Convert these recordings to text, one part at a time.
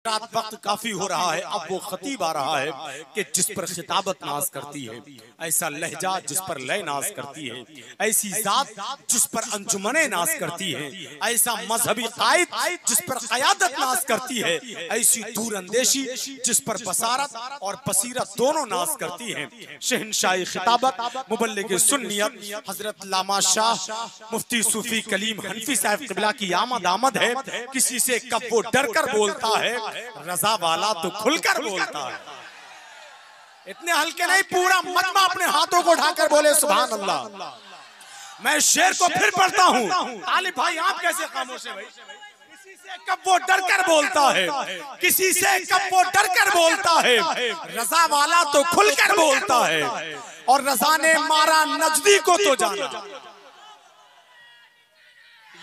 रात वक्त काफी हो रहा है, अब वो खतीब आ रहा है कि जिस पर खिताबत नाज करती है, ऐसा लहजा जिस पर लय नाज करती है, ऐसी जात जिस पर अंजुमने नाज करती है, ऐसा मजहबी कायद जिस पर क़यादत नाज करती है, ऐसी दूर अंदेशी जिस पर बसारत और बसीरत दोनों नाज करती है। शहनशाही खिताबत मुबल्लिग सुन्नियत हजरत लामा शाह मुफ्ती सूफी कलीम हनफी साहब क़िबला की आमद है। किसी से कब वो डर कर बोलता है, रजा वाला तो खुलकर बोलता है। इतने हल्के नहीं, पूरा मजमा अपने हाथों को उठाकर बोले सुभान अल्लाह। मैं शेर को फिर पढ़ता हूँ। तालिब भाई आप कैसे खामोश है भाई? किसी से कब वो डर कर बोलता है, किसी से कब वो डर कर बोलता है, रजा वाला तो खुलकर बोलता है। और रजा ने मारा नजदी को तो जाना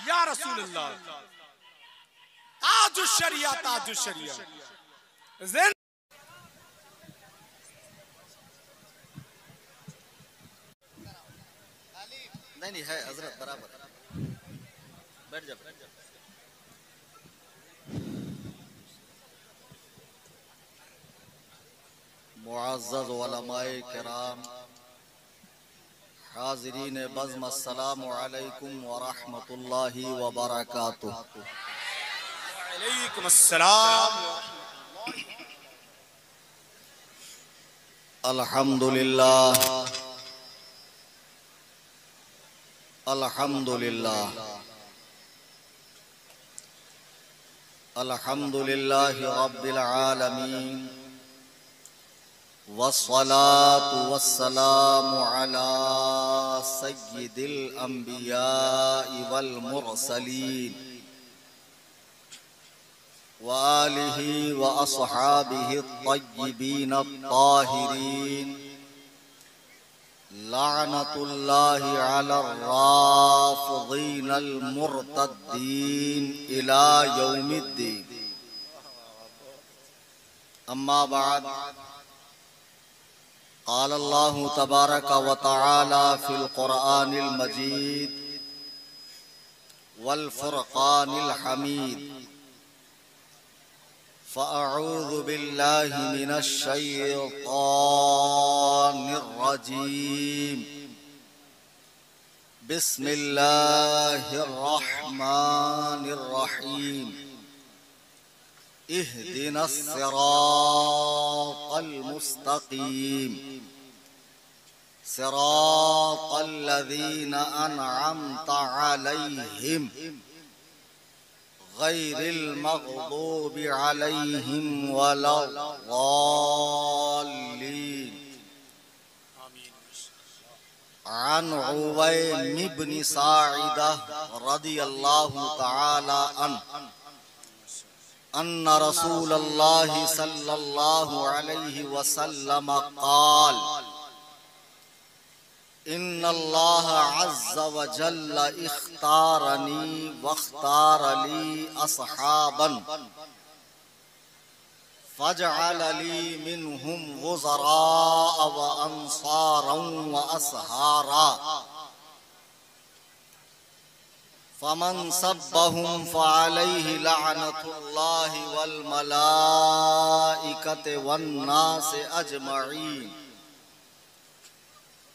या रसूल अल्लाह। ताजुश्शरिया ताजुश्शरिया नहीं है हजरत बराबर। बैठ जा। मुअज़्ज़ज़ उलमाए किराम, हाज़िरीन बज़्म, अस्सलामु अलैकुम व रहमतुल्लाहि व बरकातुहू। वालेकुम अस्सलाम। अल्हम्दुलिल्लाह अल्हम्दुलिल्लाह अल्हम्दुलिल्लाहि रब्बिल आलमीन वस्सलातु वस्सलामु अला सय्यिदिल अंबिया'i वल मुरसलीन व आलिहि व अस्हाबिहि अत्तय्यिबीन अत्ताहिरीन लानतुल्लाहि अलर राफ़िदीन अल मुर्तद्दीन इला यौमिद्दीन। अम्मा बाद, क़ाल अल्लाहु तबारक व तआला फ़िल क़ुरआनिल मजीद वल फ़ुरक़ानिल हमीद। फ़अऊज़ु बिल्लाहि मिनश शैतानिर रजीम। बिस्मिल्लाहिर रहमानिर रहीम। इहदिनस सिरातल मुस्तक़ीम सिरातल लज़ीना अनअमता अलैहिम गैरिल मग़दूबि अलैहिम वलद्दाल्लीन। अन उवैम इब्न साइदा रज़ियल्लाहु तआला अन्हु अन्ना रसूलल्लाहि सल्लल्लाहु अलैहि वसल्लम क़ाल इन्नल्लाह अज़्ज़ व जल्ल इख्तारनी वख्तार ली अस्हाबन फजअल ली मिनहुम वुज़रा व अंसारन व असहारा फमन सब्बहुम फ़अलैहि लअनतुल्लाहि वल मलाइकति वन नास अजमईन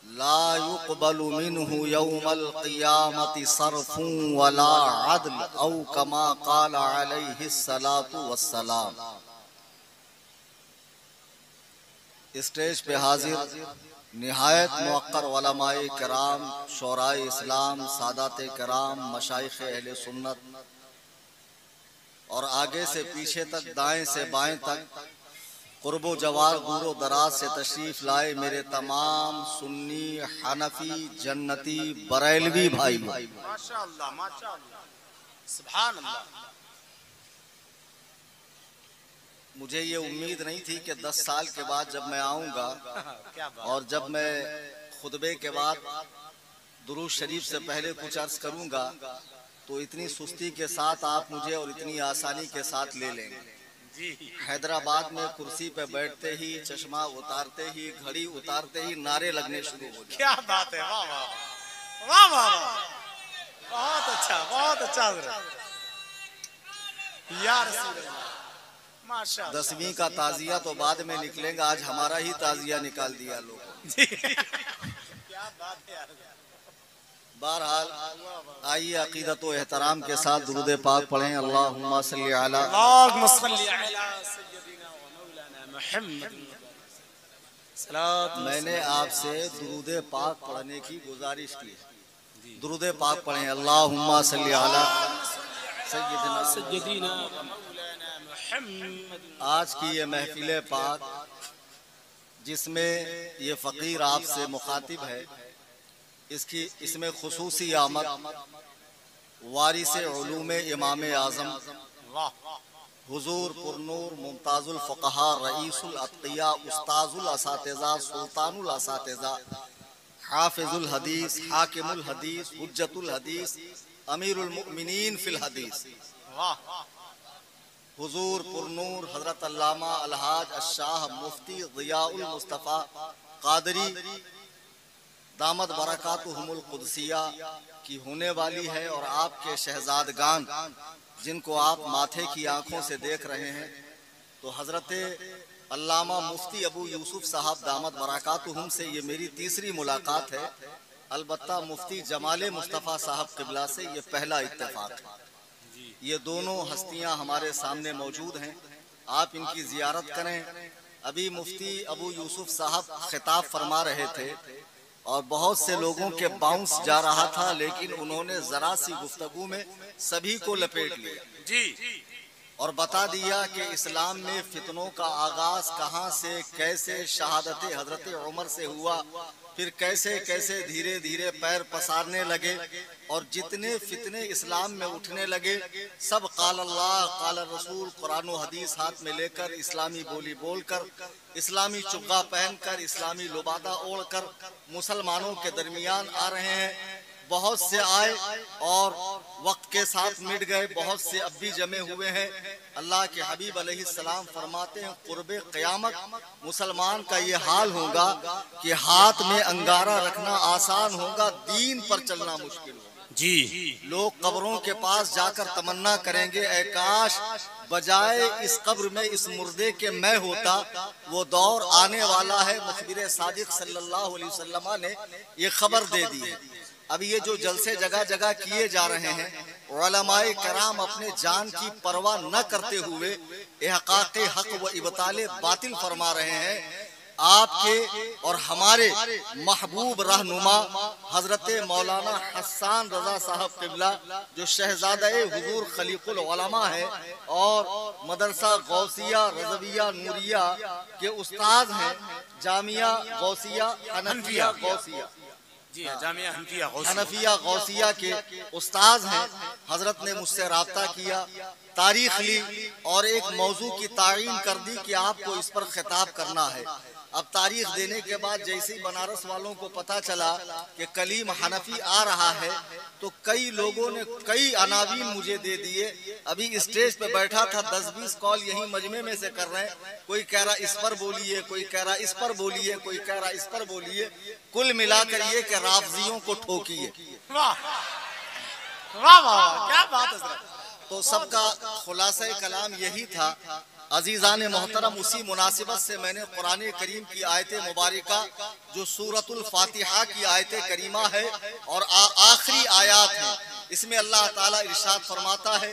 ला युक़बलु मिन्हु यौमल क़ियामति सर्फ़ुन वला अदल औ कमा क़ाल अलैहिस्सलातु वस्सलाम। स्टेज पे हाजिर निहायत मुअक्कर उलमाए किराम, शोराए इस्लाम, सादाते किराम, मशाइख़ अहले सुन्नत और आगे से पीछे तक, दाएं से बाएं तक, कुर्बो जवार दूरो दराज से तशरीफ लाए मेरे तमाम सुन्नी, हनफी, जन्नती, बरेलवी भाई, माशाअल्लाह माशाअल्लाह सुभान अल्लाह। मुझे ये उम्मीद नहीं थी कि 10 साल के बाद जब मैं आऊँगा और जब मैं खुतबे के बाद दुरूद शरीफ से पहले कुछ अर्ज करूँगा तो इतनी सुस्ती के साथ आप मुझे और इतनी आसानी के साथ ले लेंगे। हैदराबाद में कुर्सी पे बैठते ही, चश्मा उतारते ही, घड़ी उतारते ही नारे लगने शुरू हो गए। क्या बात है, वाह वाह वाह वाह वाह, बहुत अच्छा या रसूल अल्लाह। माशाअल्लाह। 10वीं का ताजिया तो बाद में निकलेगा, आज हमारा ही ताजिया निकाल दिया लोगों ने। क्या बात है यार। बहरहाल आइए अकीदत व एहतराम के साथ दुरूद पाक पढ़ें। अल्लाहुम्मा सल्ली अला अल्लाहुम्मा सल्ली अला सय्यदिना व मौलाना मुहम्मद। मैंने आपसे दुरूद पाक पढ़ने की गुजारिश की है। दुरूद पाक पढ़ें। अल्लाहुम्मा सल्ली अला सय्यदिना व मौलाना मुहम्मद। आज की ये महफिल पाक जिसमें ये फकीर आपसे मुखातिब है, इसमें खुसूसी आमद वारिस उलूम इमाम आज़म हुजूर पुरनूर मुमताजुल फ़क़हा रईसुल अत्क़िया उस्ताजुल असातिज़ा सुल्तानुल असातिज़ा हाफिजुल हदीस हाकिमुल हदीस हुज्जतुल हदीस अमीरुल मुमिनीन फिल हदीस हुजूर पुरनूर हज़रत अल्लामा अलहाज अशाह मुफ्ती ज़ियाउल मुस्तफ़ा क़ादरी दामद बरकातुहुमुल क़ुदसिया की होने वाली है। और आपके शहजादगान जिनको आप माथे की आंखों से देख रहे हैं, तो हजरत अल्लामा मुफ्ती अबू यूसुफ साहब दामद बरकातुहुम से ये मेरी तीसरी मुलाकात है। अलबत्ता मुफ्ती जमाले मुस्तफ़ा साहब क़िबला से ये पहला इत्तेफाक है। ये दोनों हस्तियां हमारे सामने मौजूद हैं, आप इनकी ज़ियारत करें। अभी मुफ्ती अबू यूसुफ साहब खिताब फरमा रहे थे और बहुत से लोगों के बाउंस जा रहा था, लेकिन उन्होंने जरा सी गुफ्तगू में सभी को लपेट लिया जी और बता दिया कि इस्लाम में फितनों का आगाज कहां से कैसे शहादत हजरत उमर से हुआ, फिर कैसे कैसे धीरे धीरे पैर पसारने लगे और जितने फितने इस्लाम में उठने लगे सब काल अल्लाह काल रसूल कुरान व हदीस हाथ में लेकर इस्लामी बोली बोलकर इस्लामी चुग्गा पहनकर इस्लामी लुबादा ओढ़कर मुसलमानों के दरमियान आ रहे हैं। बहुत से आए और वक्त के साथ मिट गए, बहुत से अब भी जमे हुए हैं। अल्लाह के हबीब अलैहिस्सलाम फरमाते हैं कुर्बे क़यामत मुसलमान का ये हाल होगा कि हाथ में अंगारा रखना आसान होगा, दीन पर चलना मुश्किल होगा। जी लोग कब्रों के पास जाकर तमन्ना करेंगे, ऐ काश बजाए इस कब्र में इस मुर्दे के मैं होता। वो दौर आने वाला है, मुखबिर सादिक सल्लल्लाहु अलैहि वसल्लम ने ये खबर दे दी है। अब ये जो जलसे जगह जगह किए जा रहे हैं, उलमाए कराम अपने जान की परवाह न करते हुए इहक़ाक़े हक व इब्ताले बातिल फरमा रहे हैं। आपके और हमारे महबूब रहनुमा हजरत मौलाना हसन रजा साहब क़िबला जो शहजादा हुजूर खलीकुल उलमा है और मदरसा गौसिया रज़विया नूरिया के उस्ताद हैं, जामिया गौसिया हनफिया गौसिया जी जामिया हनफिया गौसिया के उस्ताद हैं। हजरत ने मुझसे राब्ता किया, तारीख ली और एक मौजू की तायीन कर दी कि आपको इस पर खिताब करना है। अब तारीख देने के बाद जैसे ही बनारस वालों को पता चला कि कलीम हनफी आ रहा है, तो कई लोगों ने कई अनावीन मुझे दे दिए। अभी स्टेज पे बैठा था, 10-20 कॉल यही मजमे में से कर रहे हैं। कोई कह रहा इस पर बोलिए, कोई कह रहा इस पर बोलिए, कोई कह रहा इस पर बोलिए। कुल मिलाकर ये कि राफजियों को ठोकिए। वाह वाह वाह क्या बात है। तो सबका खुलासा कलाम यही था। अजीजान मोहतरम, उसी मुनासिबत से मैंने कुरान करीम की आयत मुबारका जो सूरतुल फातिहा की आयत करीमा है और आखिरी आयात है, इसमें अल्लाह ताला इरशाद फरमाता है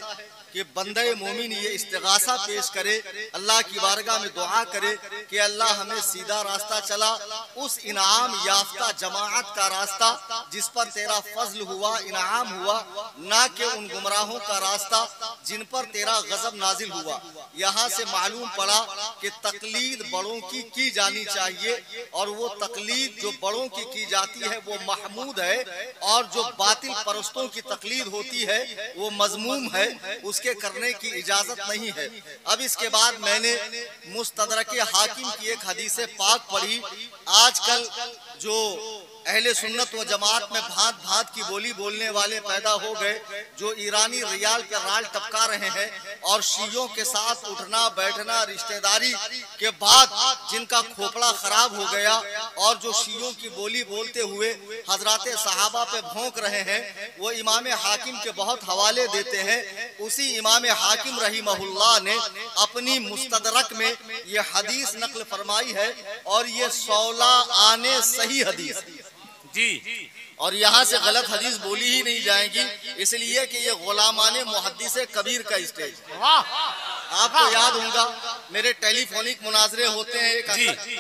कि बंदे मोमिन ये इस्तिगासा पेश करे, अल्लाह की बारगाह में दुआ करे कि अल्लाह हमें सीधा रास्ता चला, उस इनाम याफ्ता जमाअत का रास्ता जिस पर तेरा फजल हुआ, इनाम हुआ, ना कि उन गुमराहों का रास्ता जिन पर तेरा गजब नाजिल हुआ। यहाँ से मालूम पड़ा कि तकलीद बड़ों की जानी चाहिए और वो तकलीद जो बड़ों की जाती है वो महमूद है, और जो बातिल परस्तों की तकलीद होती है वो मजमूम है, उसके करने की इजाजत नहीं है। अब इसके बाद मैंने मुस्तदरक हाकिम की एक हदीस पाक पढ़ी। आजकल जो अहले सुन्नत व जमात में भांत भांत की बोली बोलने वाले पैदा हो गए, जो ईरानी रियाल पे राज टपका रहे हैं और शियों के साथ उठना बैठना रिश्तेदारी के बाद जिनका खोपड़ा खराब हो गया और जो शियों की बोली बोलते हुए हजराते सहाबा पे भौंक रहे हैं, वो इमाम हाकिम के बहुत हवाले देते हैं। उसी इमाम हाकिम रहीमहुल्लाह ने अपनी मुस्तदरक में ये हदीस नकल फरमाई है और ये 16 आने सही हदीस जी, और यहाँ से गलत हदीस बोली ही नहीं जाएगी, इसलिए कि ये गुलामाने मुहद्दिसे कबीर का स्टेज। आपको याद होगा मेरे टेलीफोनिक मुनाजरे होते हैं,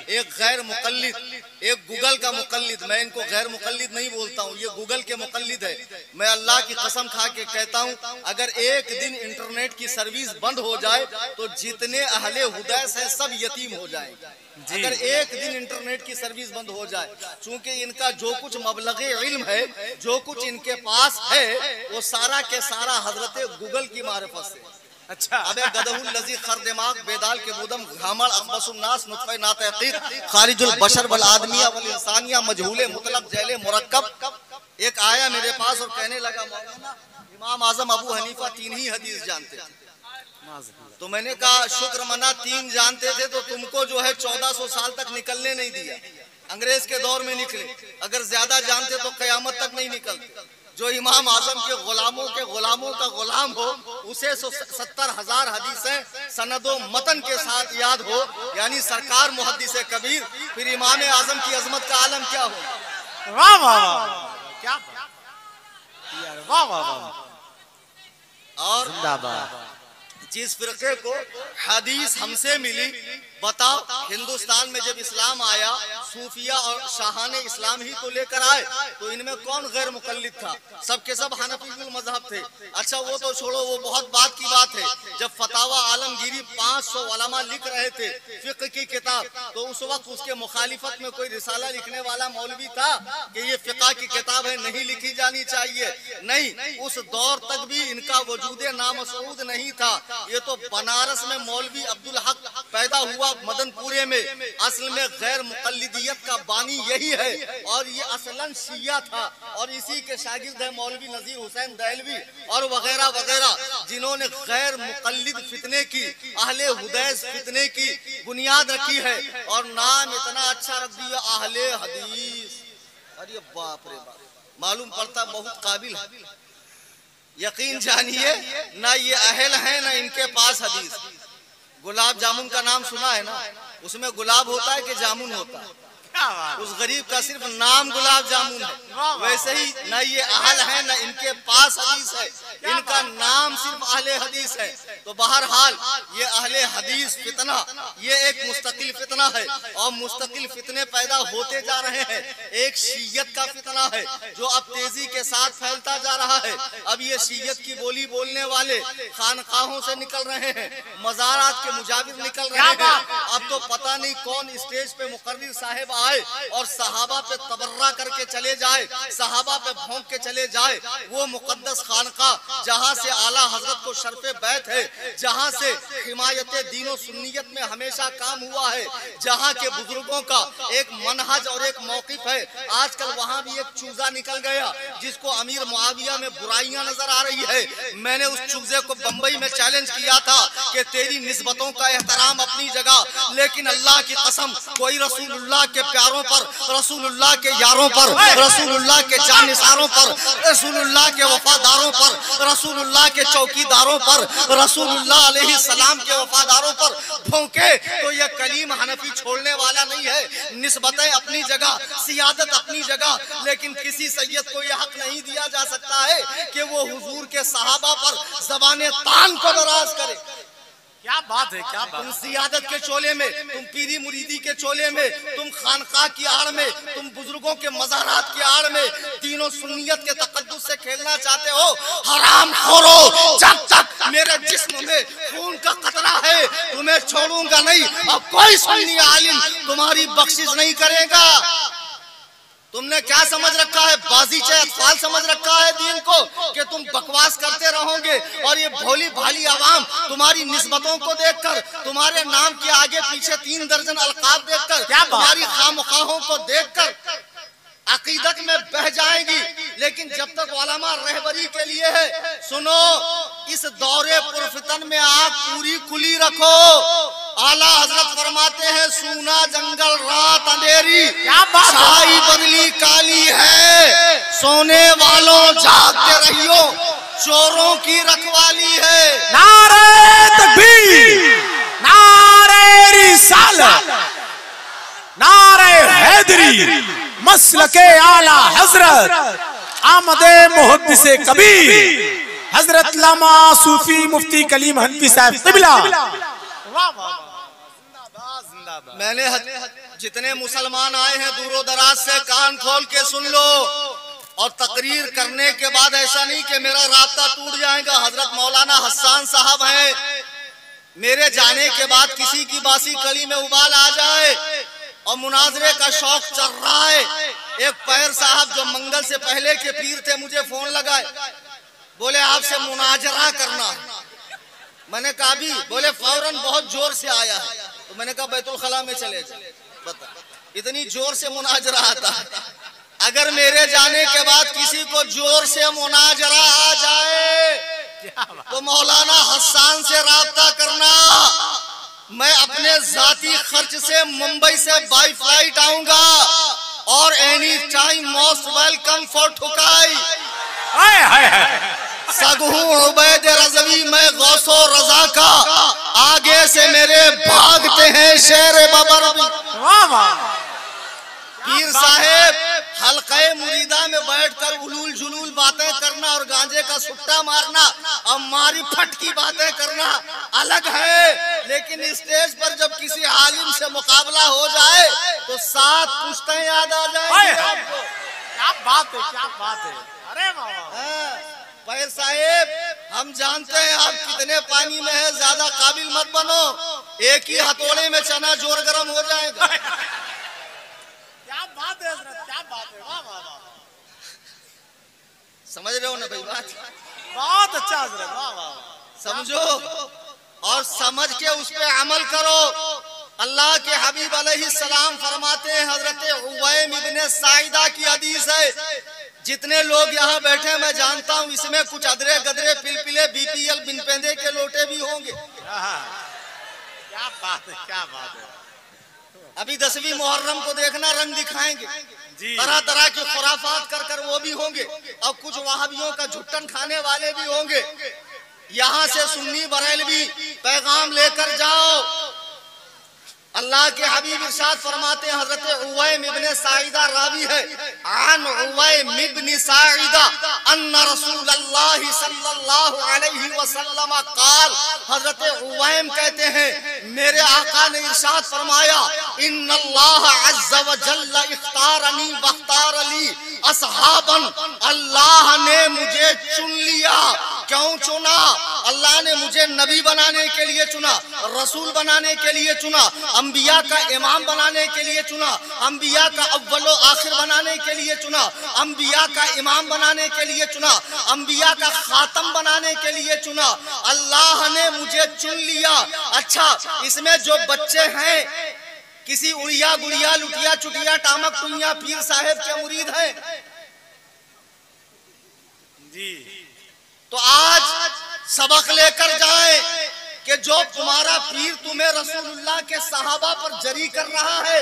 एक गैर मुकल्लिद, एक गूगल का मुकल्लिद। मैं इनको गैर मुकल्लिद नहीं बोलता हूँ, ये गूगल के मुकल्लिद है। मैं अल्लाह की कसम खा के कहता हूँ, अगर एक दिन इंटरनेट की सर्विस बंद हो जाए तो जितने अहले हुदैस हैं सब यतीम हो जाएंगे। अगर एक दिन इंटरनेट की सर्विस बंद हो जाए, चूंकि इनका जो कुछ मबलगे इल्म है, जो कुछ इनके पास है, वो सारा के सारा हजरत गूगल की मारिफत से। अच्छा, अबे गदहुल लजी खर दिमाग बेदाल के बुदम घामड़ अखबसुन नास नुत्फे नातहकीक खारिजुल बशर वल आदमिया वल इंसानिया मजहूले मुतलक जैले मुरक्कब। एक आया मेरे पास और कहने लगा, मौलाना इमाम आजम अबू हनीफा 3 ही हदीस जानते थे। तो मैंने कहा शुक्र मना 3 जानते थे तो तुमको जो है 1400 साल तक निकलने नहीं दिया। अंग्रेज के दौर में निकले, अगर ज्यादा जानते तो कयामत तक नहीं निकलते। जो इमाम आजम के गुलामों का गुलाम हो, उसे 70,000 हदीसें सनदो मतन के साथ याद हो, यानी सरकार मुहद्दिसे कबीर, फिर इमाम आजम की अजमत का आलम क्या हो। वाह वाह वाह, क्या यार, वाह वाह वाह। और जिंदाबाद। जिस फिरके को हदीस हमसे मिली, बताओ हिंदुस्तान में जब इस्लाम आया, सूफिया और शाहाने इस्लाम ही तो लेकर आए, तो इनमें कौन गैर मुकल्लिद था? सबके सब हनफी मजहब थे। अच्छा वो तो छोड़ो, वो बहुत बात की बात है। जब फतावा आलमगीरी 500 उलमा लिख रहे थे फिक्र की किताब, तो उस वक्त उसके मुखालिफत में कोई रिसाला लिखने वाला मौलवी था कि ये फिक़ा की किताब है, नहीं लिखी जानी चाहिए? नहीं, उस दौर तक भी इनका वजूद नामसूद नहीं था। ये तो बनारस में मौलवी अब्दुल हक पैदा हुआ, मदनपुरे में। असल में गैर मुकल्लिदियत का बानी यही है, और ये असलन शिया था, और इसी के शागिर्द है मौलवी नजीर हुसैन दहलवी और वगैरह वगैरह, जिन्होंने गैर मुकल्लिद फितने की, अहले हुदैस फितने की बुनियाद रखी है, और नाम इतना अच्छा रख दिया अहले हदीस। अरे बाप रे बाप, मालूम पड़ता बहुत काबिल है। यकीन जानिए, ना ये अहल है ना इनके पास हदीस। गुलाब जामुन का नाम सुना है ना? उसमें गुलाब होता है कि जामुन होता है? उस गरीब का सिर्फ नाम गुलाब जामुन है। वैसे ही न ये अहल है न इनके पास हदीस है, इनका नाम सिर्फ अहले हदीस है। तो बहरहाल ये अहले हदीस फितना, ये एक मुस्तकिल फितना है, और मुस्तकिल फितने पैदा होते जा रहे हैं। एक शीयत का फितना है जो अब तेजी के साथ फैलता जा रहा है। अब ये शीयत की बोली बोलने वाले खानकाहों से निकल रहे हैं, मज़ारात के मुजाविर निकल रहे हैं। अब तो पता नहीं कौन स्टेज पे मुकर्रिर साहिब आए और सहाबा पे तबर्रा करके चले जाए, सहाबा पे भौंक के चले जाए। वो मुकद्दस खानका जहाँ से आला हजरत को शर्फे बैत है, जहाँ से हिमायत दीनो सुन्नियत में हमेशा काम हुआ है, जहाँ के बुजुर्गों का एक मनहज और एक मौकिफ है। आजकल वहाँ भी एक चूजा निकल गया जिसको अमीर मुआविया में बुराइयां नजर आ रही है। मैंने उस चूजे को बंबई में चैलेंज किया था कि तेरी निस्बतों का एहतराम अपनी जगह, लेकिन अल्लाह की कसम कोई रसूलुल्लाह के प्यारों पर, रसूलुल्लाह के यारों पर, रसूलुल्लाह के जानिसारों पर, रसूलुल्लाह के वफादारों पर, रसूलुल्लाह के चौकीदारों पर, रसूलुल्लाह अलैहि सलाम के वफादारों पर भौंके तो यह कलीम हनफी छोड़ने वाला नहीं है। निस्बतें अपनी जगह, सियादत अपनी जगह, लेकिन किसी सैयद को यह हक नहीं दिया जा सकता है कि वो हुजूर के सहाबा पर ज़बाने तान को दराज करे। क्या बात है, क्या बात। तुम सियादत के चोले में, तुम पीरी मुरीदी के चोले में, तुम खानका की आड़ में, तुम बुजुर्गों के मज़ारात की आड़ में तीनों सुन्नियत के तकद्दुस से खेलना चाहते हो। हराम खोरो, जब तक मेरे जिस्म में खून का कतरा है तुम्हें छोड़ूंगा नहीं, और कोई सुन्नी आलिम तुम्हारी बख्शिश नहीं करेगा। तुमने क्या समझ रखा है? बाजीचे अतफाल समझ रखा है दीन को, कि तुम बकवास करते रहोगे और ये भोली भाली आवाम तुम्हारी निस्बतों को देखकर, तुम्हारे नाम के आगे पीछे 3 दर्जन अलकाब देखकर, तुम्हारी खामखाहों को देखकर अकीदत में बह जाएंगी। लेकिन जब तक उलमा रहबरी के लिए है, सुनो, इस दौरे पुरफितन में आग पूरी खुली रखो। आला हजरत फरमाते हैं, सूना जंगल रात अंधेरी, छाई बदली काली है, सोने वालों जागते रहियो, चोरों की रखवाली है। नारे तकबीर, नारे रिसालत, नारे हैदरी, मसलके आला हजरत, आमदे मुहद्दिसे कबीर, हजरत लामा सूफी मुफ्ती कलीम हनफी साहब क़िबला। मैंने जितने मुसलमान आए हैं दूरों दराज से, कान खोल के सुन लो। और तकरीर करने के बाद ऐसा नहीं कि मेरा रास्ता टूट जाएगा। हजरत मौलाना हसन साहब हैं, मेरे जाने के बाद किसी की बासी कली में उबाल आ जाए और मुनाजरे का शौक चल रहा है। एक पैर साहब जो मंगल से पहले के पीर थे, मुझे फोन लगाए, बोले आपसे मुनाजरा करना। मैंने कहा भी, बोले फौरन बहुत जोर से आया है। तो मैंने कहा बैतुल खला में चले जाए। बता, इतनी जोर से मुनाजरा आता है। अगर मेरे जाने के बाद किसी को जोर से मुनाजरा आ जाए तो मौलाना हसन से राब्ता करना। मैं अपने जाती खर्च से मुंबई से बाई फ्लाइट आऊंगा और any time most welcome for ठुकाई। सगहू उबैद रज़वी मैं गौसो रजा का, आगे से मेरे भागते हैं शेर बबर भी। पीर साहेब हल्के मुरीदा में बैठकर उलूल जुलूल बातें करना और गांजे का सुट्टा मारना और मारी फटकी बातें करना अलग है। लेकिन स्टेज पर जब किसी आलिम से मुकाबला हो जाए तो 7 पुश्तें याद आ जाएंगी आपको। क्या बात है, क्या बात है। अरे पैर साहेब, हम जानते हैं आप कितने पानी में है, ज्यादा काबिल मत बनो, एक ही हथौड़े में चना जोर गरम हो जाएगा। क्या बात है हजरत, क्या बात है। वाह वाह वाह, समझ रहे हो ना भाई बात? बहुत अच्छा हजरत, वाह वाह। समझो और समझ के उस पे अमल करो। अल्लाह के हबीब अलैहिस्सलाम फरमाते हैं, हजरत उवैम इब्ने साइदा की हदीस है, जितने लोग यहाँ बैठे मैं जानता हूँ इसमें कुछ अदरे गदरे पिलपिले बीपीएल बिन पेंदे के लोटे भी होंगे। क्या बात है, क्या बात है। अभी 10वीं मुहर्रम को देखना, रंग दिखाएंगे जी, तरह तरह के खुराफात कर कर वो भी होंगे और कुछ वहाबियों का झुट्टन खाने वाले भी होंगे। यहाँ से सुन्नी बरेलवी पैगाम लेकर जाओ। अल्लाह के हबीब इरशाद फरमाते हैं, हजरत उवैम इब्ने साइदा रावी है, आन उवैम इब्ने साइदा अन्ना रसूलुल्लाह सल्लल्लाहु अलैहि वसल्लम क़ाल, हजरत उवैम कहते हैं मेरे आका ने इरशाद फरमाया, इन्नल्लाह अज़्ज़ व जल्ल इख्तारनी वख्तार ली असहाबन, अल्लाह ने मुझे चुन लिया। क्यों चुना? अल्लाह ने मुझे नबी बनाने के लिए चुना, रसूल बनाने के लिए चुना, अंबिया का इमाम बनाने के लिए चुना, अंबिया का अव्वलो आखिर बनाने के लिए चुना, अंबिया का इमाम बनाने के लिए चुना, अंबिया का खातम बनाने के लिए चुना। अल्लाह ने मुझे चुन लिया। अच्छा, इसमें जो बच्चे हैं किसी उड़िया गुड़िया लुटिया चुटिया टामक टुइया पीर साहेब के मुरीद हैं जी, तो आज सबक लेकर जाए कि जो तुम्हारा पीर तुम्हें रसूलुल्लाह के सहाबा पर जरी कर रहा है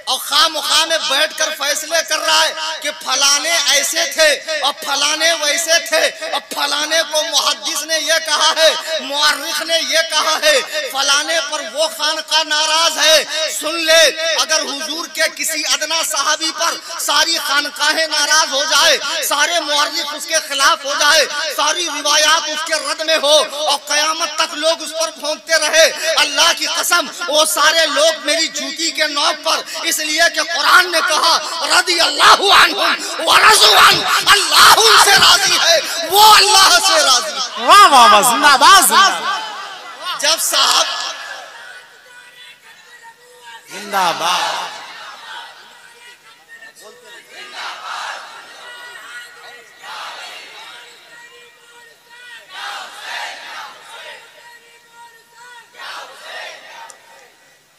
और खामखा में बैठकर फैसले कर रहा है कि फलाने ऐसे थे और फलाने वैसे थे और फलाने को मुहद्दिस ने ये कहा है, मुअर्रिख ने ये कहा है, फलाने पर वो खानका नाराज है। सुन ले, अगर हुजूर के किसी अदना सहाबी पर सारी खानकाहें नाराज हो जाए, सारे मुअर्रिख उसके खिलाफ हो जाए, सारी रिवायात उसके रद में हो और कयामत तक लोग उस पर भौंकते रहे, अल्लाह की कसम वो सारे लोग मेरी जूती के नोक पर, इसलिए कि कुरान ने कहा रदी अल्लाहु अन्हुम व रज़ू अन्हु, अल्लाह उनसे राजी है, वो अल्लाह से राजी। वाह वाह वाह, जिंदाबाद जिंदाबाद। जब साहब जिंदाबाद,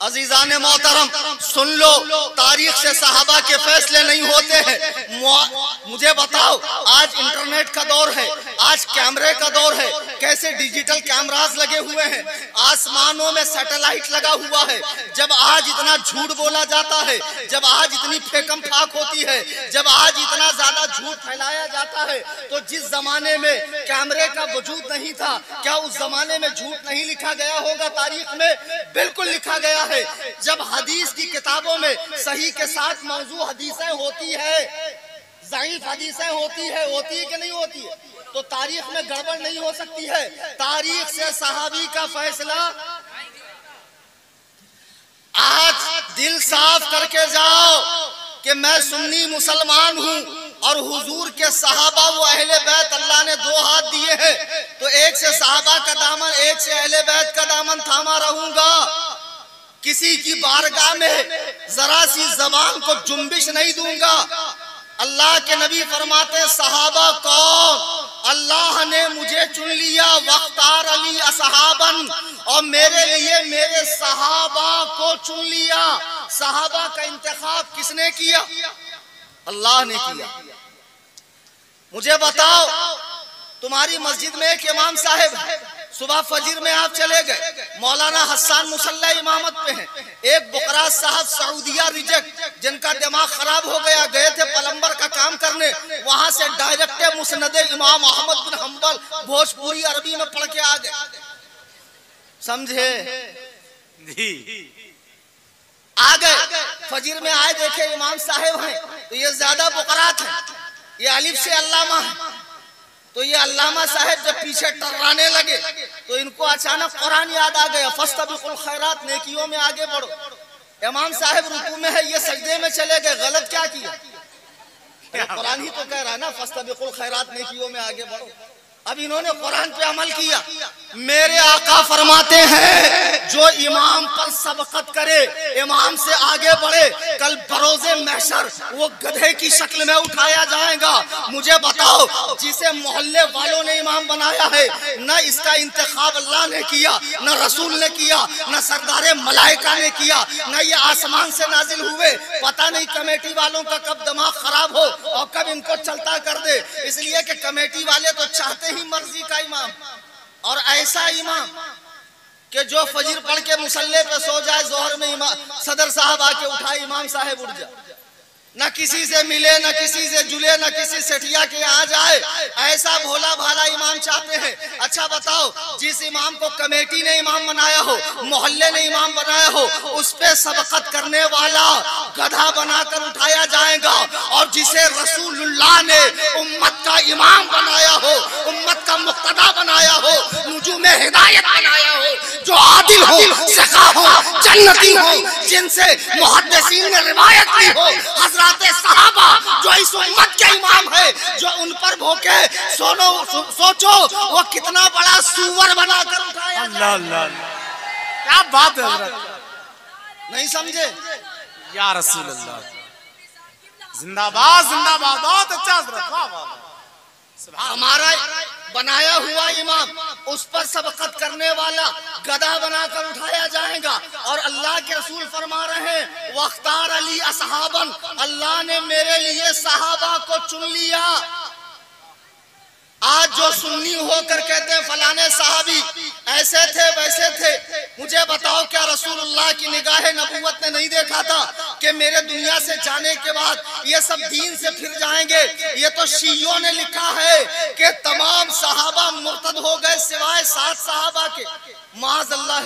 अजीजान मोहतरम सुन लो, तारीख से सहाबा के फैसले नहीं होते हैं। मुझे बताओ, आज इंटरनेट का दौर है, आज कैमरे का दौर है, कैसे डिजिटल कैमरास लगे हुए हैं, आसमानों में सैटेलाइट लगा हुआ है। जब आज इतना झूठ बोला जाता है, जब आज इतनी फेकम फाक होती है, जब आज इतना ज्यादा झूठ फैलाया जाता है, तो जिस जमाने में कैमरे का वजूद नहीं था, क्या उस जमाने में झूठ नहीं लिखा गया होगा? तारीख में बिल्कुल लिखा गया है। जब हदीस की किताबों में सही के साथ मौजू हदीसें होती है, ज़ईफ हदीसें होती है कि नहीं होती है, तो तारीख में गड़बड़ नहीं हो सकती है। तारीख से सहाबी का फैसला। आज दिल साफ करके जाओ कि मैं सुन्नी मुसलमान हूँ और हुजूर के सहाबा वो अहले बैत, अल्लाह ने दो हाथ दिए हैं, तो एक से सहाबा का दामन, एक से अहले बैत का दामन थामा रहूंगा। किसी की बारगाह में जरा सी जबान को जुम्बिश नहीं दूंगा। अल्लाह के नबी फरमाते, सहाबा कौन? अल्लाह ने मुझे चुन लिया, वख्तार अली असहाबन, और मेरे लिए मेरे सहाबा को चुन लिया। सहाबा का इंतखाब किसने किया? अल्लाह ने किया। मुझे बताओ, तुम्हारी मस्जिद में एक इमाम साहब है, सुबह फजर में आप चले गए, मौलाना हसन मुसल्ला इमामत पे हैं। एक बुकरा साहब सऊदिया रिजेक्ट, जिनका दिमाग खराब हो गया, गए थे प्लम्बर का काम करने, वहां से डायरेक्ट मुस्नद इमाम अहमद बिन हम्बल भोजपुरी अरबी में पढ़ के आ गए। समझे? आ गए, फजर में आए, देखे इमाम साहब हैं, तो ये ज्यादा बुकरात है, ये अलिफ से अल्लामा है। तो ये अल्लामा साहब जब पीछे टर्राने लगे, तो इनको अचानक कुरान याद आ गया, फस्तबिकुल खैरात, नेकियों में आगे बढ़ो। इमाम साहब रुकू में है, ये सजदे में चले गए, गलत क्या किया? कुरान ही तो कह रहा है ना, फस्तबिकुल खैरात, नेकियों में आगे बढ़ो। अब इन्होंने कुरान पे अमल किया। मेरे आका फरमाते हैं, जो इमाम पर सबकत करे, इमाम से आगे बढ़े, कल बरोज़े महशर वो गधे की शक्ल में उठाया जाएगा। मुझे बताओ, जिसे मोहल्ले वालों ने इमाम बनाया है, न इसका इंतखाब अल्लाह ने किया, न रसूल ने किया, न सरदारे मलाइका ने किया, न ये आसमान से नाजिल हुए। पता नहीं कमेटी वालों का कब दिमाग खराब हो और कब इनको चलता कर दे, इसलिए कि कमेटी वाले तो चाहते ही मर्जी का इमाम, और ऐसा इमाम कि जो फजर पढ़ के मुसल्ले पे सो जाए, जोहर में इमाम सदर साहब आके उठाए, इमाम साहब उठ जाए, न किसी से मिले, न किसी से जुले, न किसी सेठिया के यहाँ जाए, ऐसा भोला भाला इमाम चाहते हैं। अच्छा बताओ, जिस इमाम को कमेटी ने इमाम बनाया हो, मोहल्ले ने इमाम बनाया हो, उस पे सबकत करने वाला गधा बनाकर उठाया जाएगा, और जिसे रसूलुल्लाह ने उम्मत का इमाम बनाया हो, उम्मत का मुक्तदा बनाया हो, नुजूम हिदायत बनाया हो, जो आदिल हो, सखा हो, जन्नती हो, जिनसे मुहद्दिसीन ने रिवायत की हो, सहाबा जो इस उम्मत के इमाम है, जो उन पर भोके, सोचो वो कितना बड़ा सुअर बनाकर उठाया। अल्लाह अल्लाह, क्या बात है हज़रत, नहीं समझे? या रसूल अल्लाह, जिंदाबाद जिंदाबाद, बहुत अच्छा हज़रत, वाह वाह। हमारा बनाया हुआ इमाम, उस पर सबकत करने वाला गधा बनाकर उठाया जाएगा। और अल्लाह के रसूल फरमा रहे हैं, वख्तार अली असहाबन, अल्लाह ने मेरे लिए सहाबा को चुन लिया। आज जो सुन्नी होकर कहते हैं फलाने साहबी ऐसे थे वैसे थे, मुझे बताओ, क्या रसूलुल्लाह की निगाहे नबूवत ने नहीं देखा था कि मेरे दुनिया से जाने के बाद ये सब दीन से फिर जाएंगे? ये तो शियों ने लिखा है कि तमाम सहाबा मुर्तद हो गए सिवाय 7 सहाबा के। माज़अल्लाह।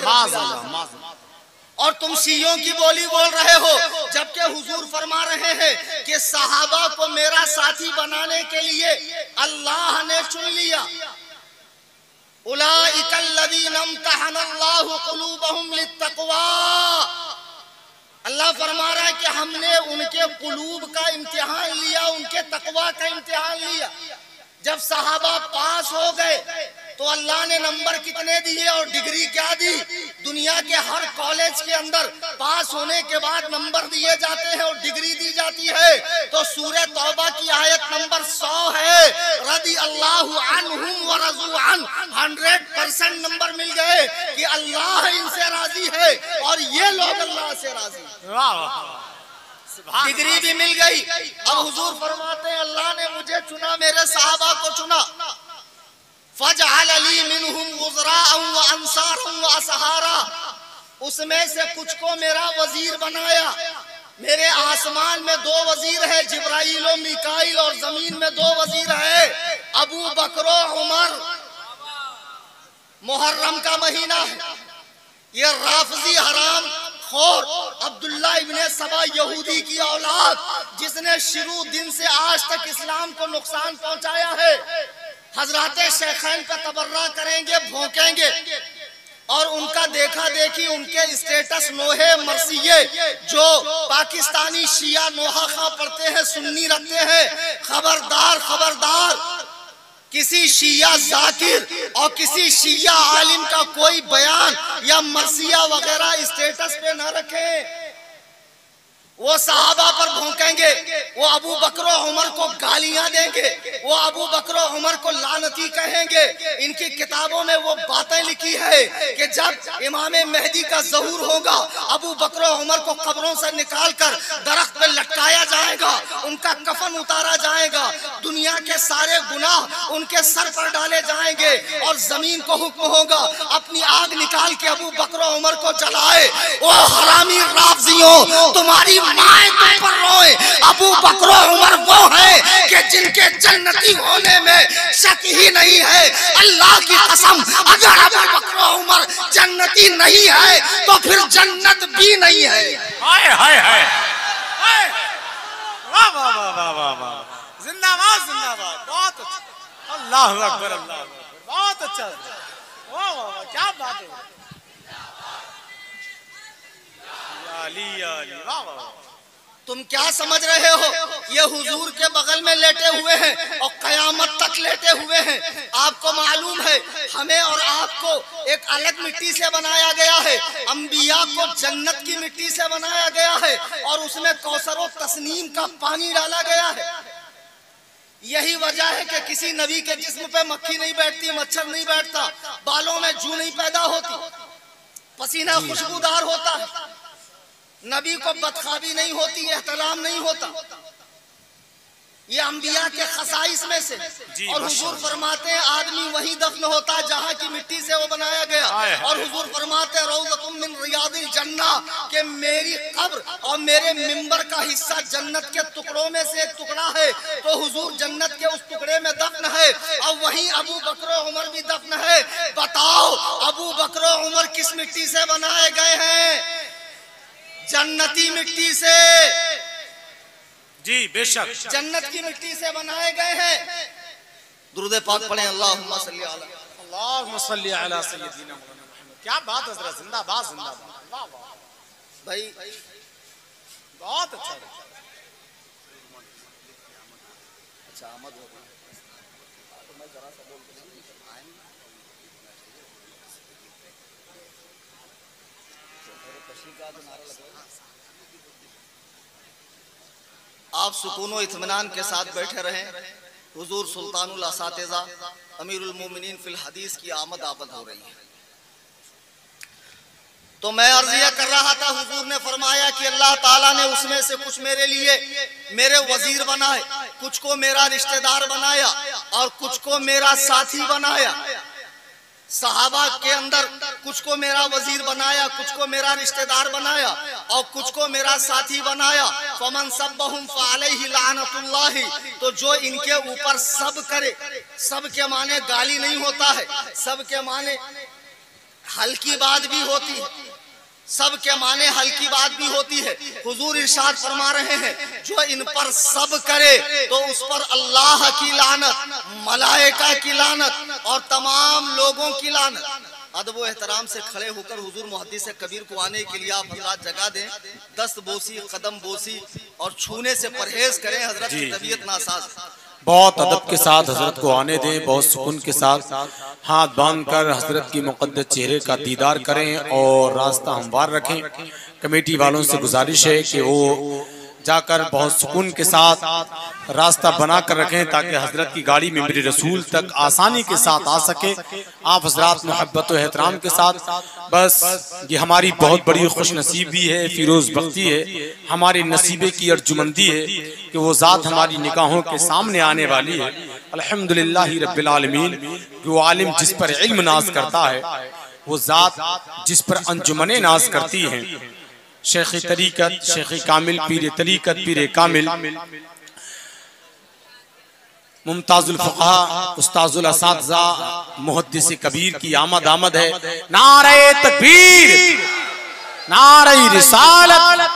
और तुम शियों की बोली बोल रहे हो, जबकि हुजूर फरमा रहे हैं कि सहाबा को मेरा साथी बनाने के लिए अल्लाह ने चुन लिया। उलाइकल्लज़ीना इम्तहनल्लाहु क़ुलूबहुम लित्तक़वा, अल्लाह फरमा रहा है कि हमने उनके कुलूब का इम्तिहान लिया, उनके तकवा का इम्तिहान लिया। जब सहाबा पास हो गए तो अल्लाह ने नंबर कितने दिए और डिग्री क्या दी? दुनिया के हर कॉलेज के अंदर पास होने के बाद नंबर दिए जाते हैं और डिग्री दी जाती है। तो सूरह तौबा की आयत नंबर 100 है, रदी अल्लाहु अन्हुम व रज़ू अन, 100% नंबर मिल गए कि अल्लाह इनसे राजी है और और ये लोग अल्लाह से राजी। डिग्री भी मिल गई। अब हुजूर फरमाते हैं अल्लाह ने मुझे चुना, मेरे सहाबा को चुना। फजअल ली मिनहुम वज़राअन व अंसारन व असहारा, उसमें से कुछ को मेरा वजीर बनाया। मेरे आसमान में 2 वजीर है, जिब्राइल और मिकाइल, और जमीन में 2 वजीर है, अबू बकर और उमर। मुहर्रम का महीना है, ये राफजी हराम खोर अब्दुल्ला इब्ने सबा यहूदी की औलाद, जिसने शुरू दिन से आज तक इस्लाम को नुकसान पहुंचाया है, हजराते शेखैन का तबर्रा करेंगे, भौंकेंगे, और उनका देखा देखी उनके स्टेटस नोहे मरसिये जो पाकिस्तानी शिया नोहा खां पढ़ते हैं, सुन्नी रखते हैं, खबरदार खबरदार, किसी शिया जाकिर और किसी शिया आलिम का कोई बयान या मरसिया वगैरह स्टेटस पे न रखें। वो सहाबा पर भौंकेंगे, वो अबू बकर उमर को गालियां देंगे, वो अबू बकर उमर को लानती कहेंगे। इनकी किताबों में वो बातें लिखी है कि जब इमाम मेहदी का ज़हूर होगा, अबू बकर उमर को कब्रों से निकालकर दरख्त पे लटकाया जाएगा, उनका कफन उतारा जाएगा, दुनिया के सारे गुनाह उनके सर पर डाले जाएंगे, और जमीन को हुक्म होगा अपनी आग निकाल के अबू बकर उमर को जलाए। ओ हरामी राफजियों, तुम्हारी माए तुम पर रोए। अबू बकर उमर वो है कि जिनके जन्नती होने में शक ही नहीं है। अल्लाह की कसम, अगर अबू बकर उमर जन्नती नहीं है तो फिर जन्नत भी नहीं है। हाय हाय हाय, वाह वाह वाह वाह वाह, जिंदाबाद जिंदाबाद, बहुत अच्छा, अल्लाह अकबर अल्लाह अकबर, बहुत अच्छा, वाह वाह वाह, क्या बात है, अली अली, वाह वाह। तुम क्या समझ रहे हो, ये हुजूर के बगल में लेटे हुए हैं और कयामत तक लेटे हुए हैं। आपको मालूम है हमें और आपको एक अलग मिट्टी से बनाया गया है, अंबिया को जन्नत की मिट्टी से बनाया गया है, और उसमें कौसर और तस्नीम का पानी डाला गया है। यही वजह है कि किसी नबी के जिस्म पे मक्खी नहीं बैठती, मच्छर नहीं बैठता, बालों में जू नहीं पैदा होती, पसीना खुशबूदार होता है, नबी को बदखाबी नहीं होती, एहतराम नहीं होता। ये अंबिया के खसाइस में से। और हुजूर फरमाते हैं आदमी वही दफन होता है जहाँ की मिट्टी से वो बनाया गया। और हुजूर फरमाते हैं रौज़तुम मिन रियादिल जन्ना, कि मेरी कब्र और मेरे मिंबर का हिस्सा जन्नत के टुकड़ों में से एक टुकड़ा है, तो हुजूर जन्नत के उस टुकड़े में दफन है, और वहीं अबू बकर उमर भी दफन है। बताओ अबू बकर उमर किस मिट्टी से बनाए गए हैं? जन्नती मिट्टी से। जी बेशक, जन्नत की मिट्टी से बनाए गए हैं। दुरूद पाक पढ़ें, अल्लाहुम्मा सल्ली अला, अल्लाहुम्मा सल्ली अला सय्यिदिना मुहम्मद। क्या बात है हज़रत, जिंदाबाद जिंदाबाद, वाह वाह भाई, बहुत अच्छा। अच्छा आमद हो गया, तो मैं जरा सा बोल आप सुकून व इत्मीनान के साथ बैठे रहें। हुजूर सुल्तानुल असातिज़ा अमीरुल मोमिनीन फिल हदीस की आमद आमद हो रही है। तो मैं अर्ज़िया कर रहा था, हुजूर ने फरमाया कि अल्लाह ताला ने उसमें से कुछ मेरे लिए मेरे वजीर बनाए, कुछ को मेरा रिश्तेदार बनाया, और कुछ को मेरा साथी बनाया। सहाबा के अंदर कुछ को मेरा वजीर बनाया, कुछ को मेरा रिश्तेदार बनाया, और कुछ को मेरा साथी बनाया। फमन सब्बहुम फअलैहि लानतुल्लाहि, तो जो इनके ऊपर सब करे, सब के माने गाली नहीं होता है, सब के माने हल्की बात भी होती है, सब के माने हल्की बात भी होती है। हुजूर इरशाद फरमा रहे हैं जो इन पर सब करे तो उस पर अल्लाह की लानत, मलाइका की लानत और तमाम लोगों की लानत। अदब व एहतराम से खड़े होकर हुजूर मुहद्दिस कबीर को आने के लिए आप हजरात जगह दें। दस्त बोसी, कदम बोसी और छूने से परहेज करें। हजरत की तबीयत नासाज, बहुत अदब के साथ हजरत को आने दें, बहुत सुकून के साथ हाथ बांधकर हजरत की मुक़द्दस चेहरे का दीदार करें और रास्ता हमवार रखें। कमेटी वालों से गुजारिश है कि वो जाकर बहुत सुकून के साथ रास्ता बना कर रखें ताकि हजरत की गाड़ी में मेरे रसूल तक आसानी के साथ आ सके। आप हजरात मोहब्बत और एहतराम के साथ, बस ये हमारी बहुत बड़ी खुश नसीबी है, फिरोज बख्ती है, हमारे नसीबे की अर्जुमंदी है कि वो ज़ात हमारी निगाहों के सामने आने वाली है। अल्हम्दुलिल्लाह रब्बिल आलमीन, वो आलिम जिस पर इल्म नाज करता है, वो ज़ात जिस पर अंजुमने नाज करती हैं। शेख तरीकत, शेख कामिल, पीर तरीकत, पीर कामिल, मुमताजुल फुक़हा, उस्ताजुल असातिज़ा, मुहद्दिस कबीर की आमद है। नारे तकबीर, नारे रिसालत,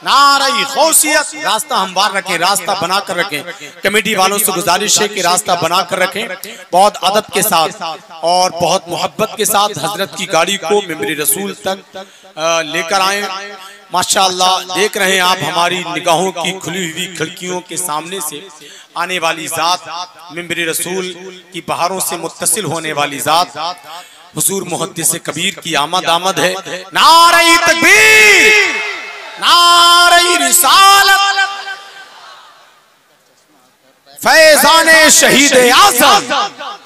नारे खौसियत। रास्ता हमवार रखें, रास्ता बना कर रखें। कमेटी वालों से गुजारिश है कि रास्ता बना कर रखें, बहुत अदब के साथ और बहुत मोहब्बत के साथ हजरत की गाड़ी को मिंबर रसूल तक लेकर आए। माशाअल्लाह, देख रहे हैं आप हमारी निगाहों की खुली हुई खिड़कियों के सामने से आने वाली जात, मिंबर रसूल की बहारों से मुत्तसिल होने वाली जात हुजूर मुहद्दिस कबीर की आमद है। नारे तकबीर, नारे रिसालत, फैज़ाने शहीद आज़म,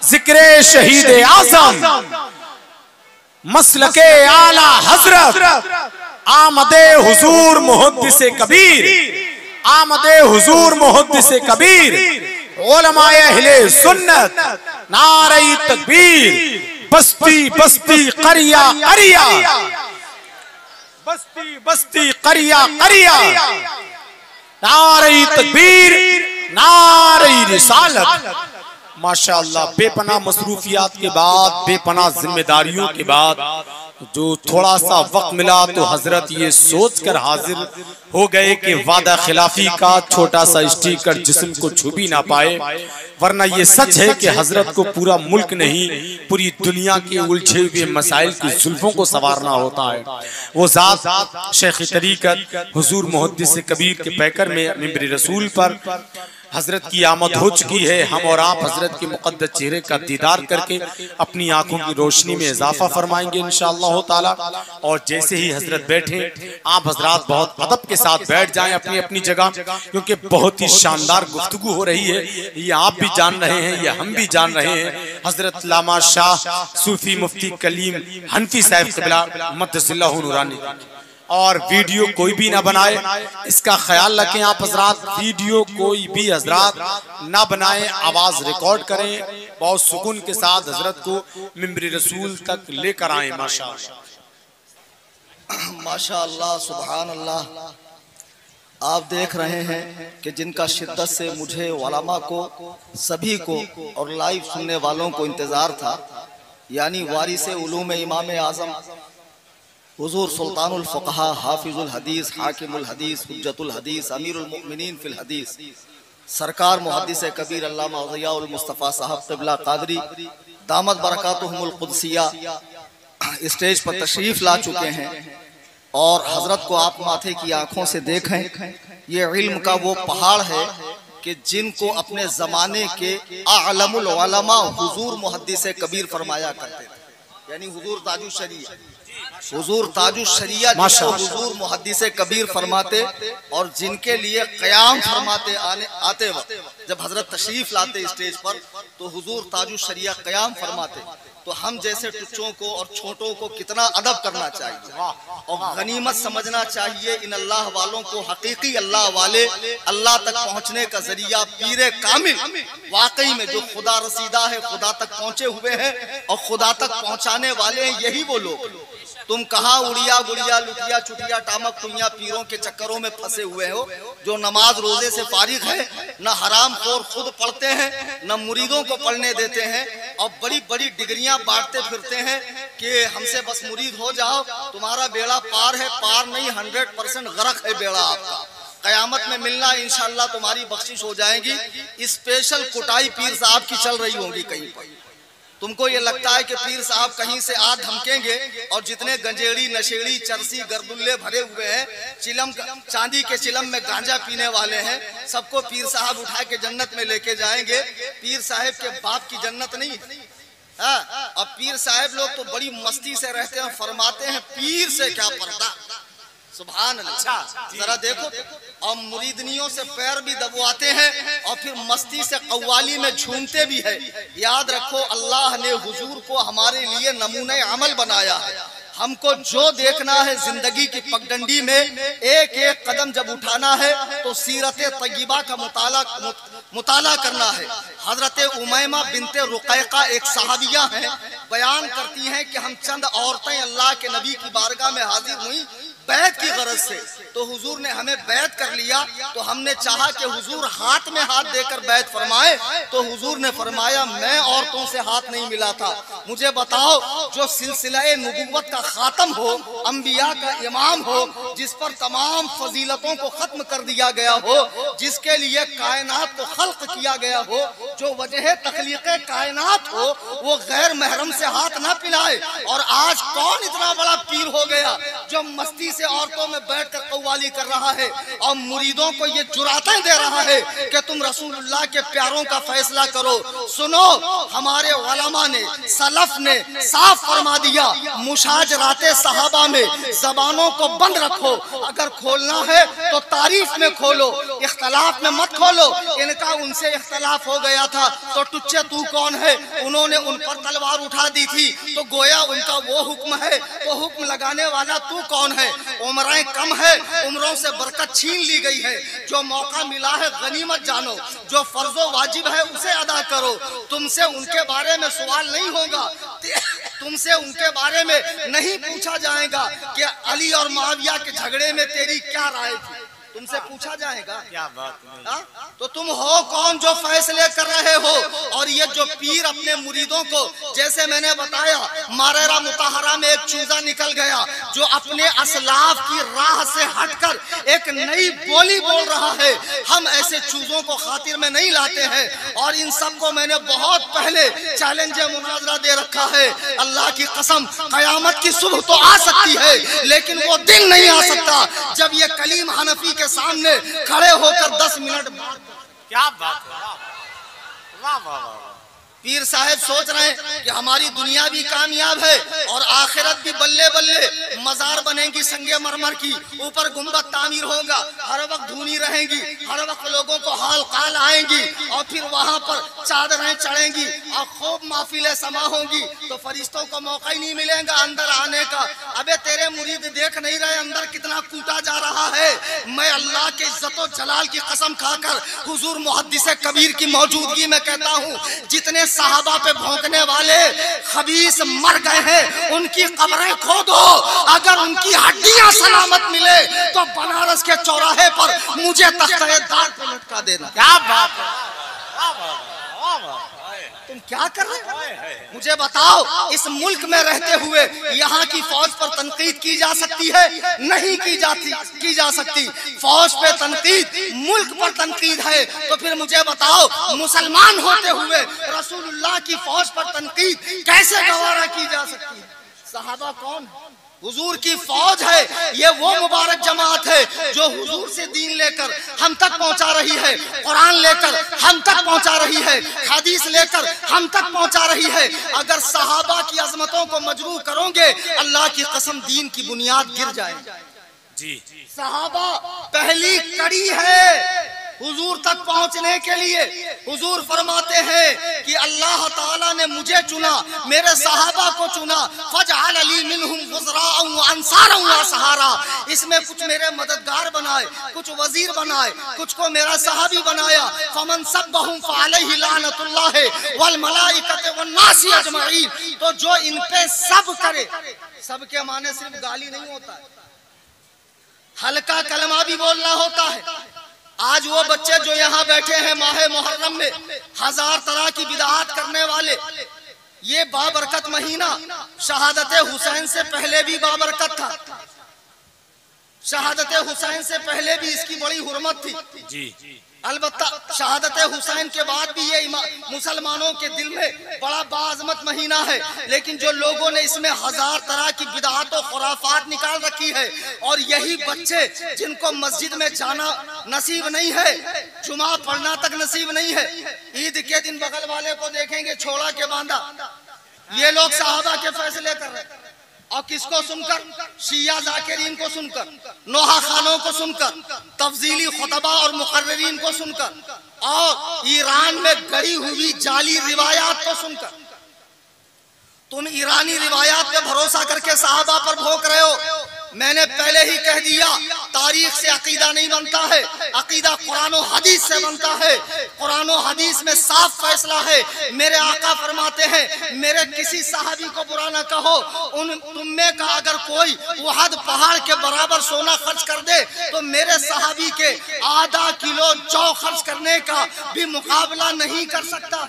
जिक्रे शहीद आज़म, मसलके आला हजरत, आमदे हुजूर मुहद्दिस कबीर, आमदे हुजूर मुहद्दिस कबीर, उलमाए अहले सुन्नत। नारे तकबीर, बस्ती बस्ती करिया करिया, बस्ती बस्ती करिया करिया। नारे तकबीर, नारे रिसालत। माशाअल्लाह, बेपनाह मसरूफियात के बाद, बेपनाह जिम्मेदारियों के बाद जो थोड़ा सा वक्त मिला तो हजरत ये सोच कर हाजिर हो गए कि वादा खिलाफी का छोटा सा स्टिकर जिस्म को छू भी ना पाए, वरना ये सच है कि हजरत को पूरा मुल्क नहीं, पूरी दुनिया के उलझे हुए मसाइल की जुल्फों को संवारना होता है। वो ज़ात शेख तरीकत हुजूर मुहद्दिस कबीर के पैकर में मिंबर रसूल पर हजरत की आमद हो चुकी है। हम और आप हजरत के मुक़द्दस चेहरे का दीदार करके अपनी आंखों की रोशनी में इजाफा फरमाएंगे इंशाअल्लाह ताला। और जैसे ही हजरत बैठे, आप हजरात बहुत अदब के साथ बैठ जाएं अपनी अपनी जगह, क्योंकि बहुत ही शानदार गुफ्तगू हो रही है। ये आप भी जान रहे हैं, ये हम भी जान रहे हैं। हजरत लामा शाह सूफी मुफ्ती कलीम हनफी साहब क़िबला मद्दसिल्लाहु नूरानी। और वीडियो कोई भी ना बनाए, इसका ख्याल रखें आप हजरात। वीडियो कोई भी हजरात ना बनाए, आवाज रिकॉर्ड करें, बहुत सुकून के साथ हजरत को मिंबर रसूल तक लेकर आए। माशाअल्लाह, माशाअल्लाह, सुभान अल्लाह। आप देख रहे हैं कि जिनका शिद्दत से मुझे उलमा को, सभी को और लाइव सुनने वालों को इंतजार था, यानी वारिसे उलूम इमाम आज़म हुजूर सुल्तानुल फ़ुक़हा, हाफिजुल हदीस, हाकिमुल हदीस, हुज्जतुल हदीस, अमीरुल मुमिनीन फिल हदीस, सरकार मुहद्दिस कबीर अल्लामा ग़ियाउल मुस्तफ़ा साहब क़िबला क़ादरी दामत बरकातुहुमुल क़ुद्सिया स्टेज पर तशरीफ़ ला चुके हैं। और हजरत को आप माथे की आंखों से देखें, ये इल्म का वो पहाड़ है कि जिनको अपने ज़माने के आलमुल उलमा हुजूर मुहद्दिस कबीर फरमाया करते थे, यानी हुजूर ताजुश शरीया, हुजूर ताजुश शरीया जिसको हुजूर मुहद्दिस कबीर फरमाते, और जिनके लिए क़याम फरमाते आते वक्त जब हजरत तशरीफ लाते स्टेज पर तो हुजूर ताजुश शरीया क़याम फरमाते। तो हम जैसे टुच्चों को और छोटों को कितना अदब करना चाहिए और गनीमत समझना चाहिए इन अल्लाह वालों को। हकीकी अल्लाह वाले, अल्लाह तक पहुंचने का जरिया पीरे कामिल, वाकई में जो खुदा रसीदा है, खुदा तक पहुंचे हुए हैं और खुदा तक पहुंचाने वाले हैं, यही वो लोग। तुम कहाँ उड़िया गुड़िया लुटिया चुटिया टामक टुइया पीरों के चक्करों में फंसे हुए हो, जो नमाज रोजे से फारिग है, न हराम खोर खुद पढ़ते हैं, न मुरीदों को पढ़ने देते हैं, और बड़ी बड़ी डिग्रियां बांटते फिरते हैं कि हमसे बस मुरीद हो जाओ, तुम्हारा बेड़ा पार है। पार नहीं, 100% गरक है बेड़ा आपका। कयामत में मिलना इंशाअल्लाह तुम्हारी बख्शिश हो जाएगी। स्पेशल कुटाई पीर साहब की चल रही होगी कहीं पर। तुमको ये लगता है कि पीर साहब कहीं से आ धमकेंगे, और जितने गंजेड़ी नशेड़ी चरसी गर्दुल्ले भरे हुए हैं, चिलम चांदी के चिलम में गांजा पीने वाले हैं, सबको पीर साहब उठा के जन्नत में लेके जाएंगे। पीर साहब के बाप की जन्नत नहीं। अब पीर साहब लोग तो बड़ी मस्ती से रहते हैं, फरमाते हैं पीर से क्या पर्दा, सुभान अल्लाह। जरा देखो, और मुरीदनियों से पैर भी दबवाते हैं और फिर मस्ती से कव्वाली में झूमते भी है। याद रखो, अल्लाह ने हुजूर को हमारे लिए नमूने अमल बनाया है। हमको जो देखना है जिंदगी की पगडंडी में, एक एक कदम जब उठाना है तो सीरत तय्यबा का मुताला करना है। हजरत उमैमा बिनते रुकैका एक सहाबिया हैं, बयान करती हैं कि हम चंद औरतें अल्लाह के नबी की बारगाह में हाजिर हुई बैत की गरज से, तो हुजूर ने हमें बैत कर लिया। तो हमने चाहा कि हुजूर हाथ में हाथ देकर बैत फरमाए, तो हुजूर ने फरमाया मैं औरतों से हाथ नहीं मिलाता। मुझे बताओ, जो सिलसिला नबुव्वत का खातम हो, अंबिया का इमाम हो, जिस पर तमाम फजीलतों को खत्म कर दिया गया हो, जिसके लिए कायनात को खल्क किया गया हो, जो वजह तखलीक कायनात हो, वो गैर महरम से हाथ ना पिलाए। और आज कौन इतना बड़ा पीर हो गया जो मस्ती से औरतों में बैठकर कव्वाली कर रहा है और मुरीदों को ये जुरातें दे रहा है कि तुम रसूलुल्लाह के प्यारों का फैसला करो। सुनो, हमारे उलमा ने, सलफ ने साफ फरमा दिया, मुशाजराते सहाबा में जबानों को बंद रखो। अगर खोलना है तो तारीफ में खोलो, इख्तलाफ में मत खोलो। इनका उनसे इख्तलाफ हो गया था तो टुच्चे तू कौन है, उन्होंने उन पर तलवार उठा दी थी, तो गोया उनका वो हुक्म है, तो हुक्म लगाने वाला तू कौन है। उम्रें कम है, उम्रों से बरकत छीन ली गई है। जो मौका मिला है गनीमत जानो, जो फर्जो वाजिब है उसे अदा करो। तुमसे उनके बारे में सवाल नहीं होगा, तुमसे उनके बारे में नहीं पूछा जाएगा कि अली और मुआविया के झगड़े में तेरी क्या राय थी, तुमसे पूछा जाएगा। क्या बात नहीं। तो तुम हो कौन जो फैसले कर रहे हो। और ये जो पीर अपने मुरीदों को, जैसे मैंने बताया, मारेरा मुताहरा में एक चूजा निकल गया जो अपने असलाफ की राह से हटकर एक नई बोली बोल रहा है। हम ऐसे चूजों को खातिर में नहीं लाते हैं। और इन सब को मैंने बहुत पहले चैलेंज मुनाजरा दे रखा है। अल्लाह की कसम, कयामत की सुबह तो आ सकती है, लेकिन वो दिन नहीं आ सकता जब ये कलीम हनफी के सामने खड़े होकर 10 मिनट बाद। क्या बात है, वाह वाह वाह। पीर साहब सोच रहे हैं कि हमारी दुनिया भी कामयाब है और आखिरत भी बल्ले बल्ले। मजार बनेंगी संगे मरमर की, ऊपर गुंबद तामीर होगा, हर वक्त धूनी रहेंगी, हर वक्त लोगों को हाल काल आएंगी और फिर वहां पर चादरें चढ़ेंगी और खूब महफिलें समा होंगी। तो फरिश्तों को मौका ही नहीं मिलेगा अंदर आने का। अबे तेरे मुरीद देख नहीं रहे अंदर कितना कूटा जा रहा है। मैं अल्लाह के इज्जतो जलाल की कसम खाकर हुजूर मुहद्दिस कबीर की मौजूदगी में कहता हूँ, जितने साहबा पे भौंकने वाले खबीस मर गए हैं, उनकी कब्रें खोदो। अगर उनकी हड्डियां सलामत मिले तो बनारस के चौराहे पर मुझे तख्ते-ए-दार पे लटका देना। क्या बात है, तुम क्या कर रहे हो? मुझे बताओ, इस मुल्क में रहते हुए यहाँ की फौज पर तनकीद की जा सकती है? नहीं की जा सकती। फौज पे तनकीद, मुल्क पर तनकीद है। तो फिर मुझे बताओ, मुसलमान होते हुए रसूलुल्लाह की फौज पर तनकीद कैसे गवारा की जा सकती है? सहाबा कौन है? हुजूर की फौज है। ये वो मुबारक जमात है जो हुजूर से दीन लेकर हम तक पहुंचा रही है, कुरान लेकर हम तक पहुंचा रही है, हदीस लेकर हम तक पहुंचा रही है। अगर सहाबा की अजमतों को मजरूह करोगे, अल्लाह की कसम दीन की बुनियाद गिर जाएगी। जी, सहाबा पहली कड़ी है हुजूर तक पहुंचने के लिए। हुजूर फरमाते हैं कि अल्लाह ताला ने मुझे चुना, मेरे सहाबा को चुना, फजअल अली मिनहुम वज़राअ व अंसारा व सहारा। इसमें कुछ मेरे मददगार बनाए, कुछ वजीर बनाए, कुछ को मेरा सहाबी बनाया। फमन सब्बहुम फअलैहि लानतुल्लाहि वल मलाइकति वन नास अजमईन। तो जो इन पे सब करे, सब के माने सिर्फ गाली नहीं होता है, हल्का कलमा भी बोलना होता है। आज वो बच्चे जो यहाँ बैठे हैं माहे मुहर्रम में, हजार तरह की बिदआत करने वाले, ये बाबरकत महीना शहादत हुसैन से पहले भी बाबरकत था। शहादत हुसैन से पहले भी इसकी बड़ी हुर्मत थी। जी, अलबत्ता शहादत हुसैन के बाद भी ये मुसलमानों के दिल में बड़ा बाज़मत महीना है। लेकिन जो लोगों ने इसमें हजार तरह की बिदअत और खुराफात निकाल रखी है, और यही बच्चे जिनको मस्जिद में जाना नसीब नहीं है, जुमा पढ़ना तक नसीब नहीं है, ईद के दिन बगल वाले को देखेंगे छोड़ा के बांधा, ये लोग सहाबा के फैसले कर रहे हैं। और किसको सुनकर? शिया जाकिरीन को सुनकर, नोहा खानों को सुनकर, तफजीली खुतबा और मुकर्रिरीन को सुनकर, और ईरान में गढ़ी हुई जाली रिवायात को सुनकर। तुम ईरानी रिवायात पे भरोसा करके साहबा पर भोंक रहे हो। मैंने पहले ही कह दिया, तारीख से अकीदा नहीं बनता है, अकीदा कुरान और हदीस से बनता है। कुरान और हदीस में साफ फैसला है। मेरे आका फरमाते हैं, मेरे किसी सहाबी को बुरा ना कहो, उन तुम में का अगर कोई वहद पहाड़ के बराबर सोना खर्च कर दे तो मेरे सहाबी के आधा किलो जौ खर्च करने का भी मुकाबला नहीं कर सकता।